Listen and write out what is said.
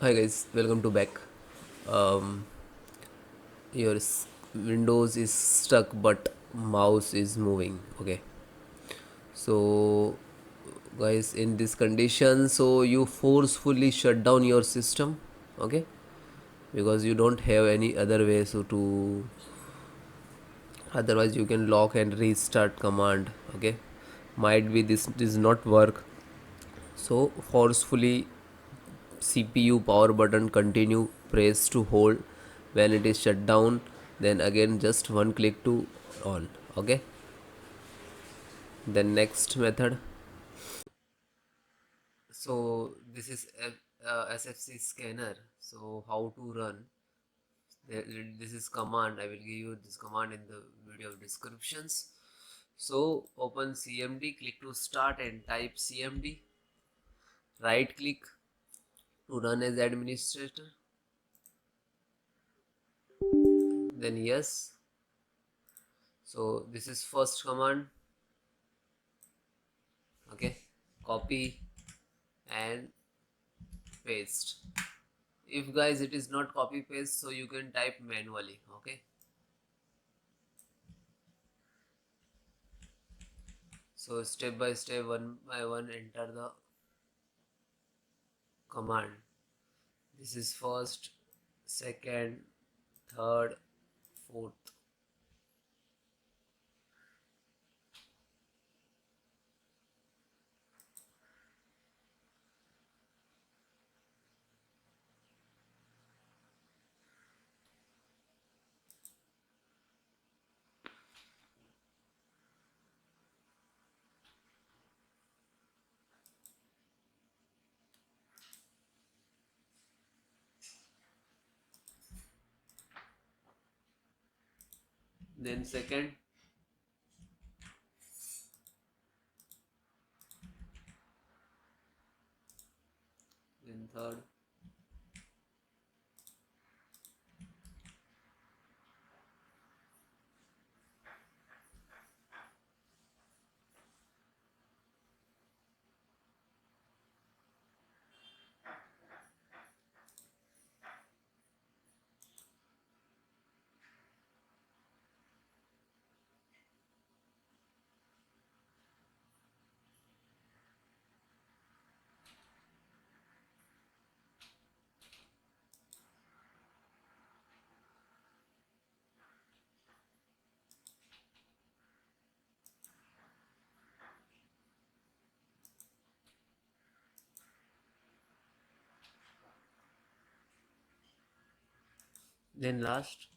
Hi guys, welcome to back. Um, your Windows is stuck, but mouse is moving. Okay, so guys, in this condition, so you forcefully shut down your system. Okay, because you don't have any other way. So to otherwise you can lock and restart command. Okay, might be this does not work. So forcefully CPU power button continue press to hold when it is shut down, then again just one click to on. Okay, then next method. So this is SFC scanner. So how to run. This is command. I will give you this command in the video descriptions. So open cmd, click to start and type cmd, right click to run as administrator, then yes. So this is first command. Okay, copy and paste. If guys it is not copy paste, so you can type manually. Okay, so step by step, one by one, enter the command. This is first, second, third, fourth. Then second, then third. Then last.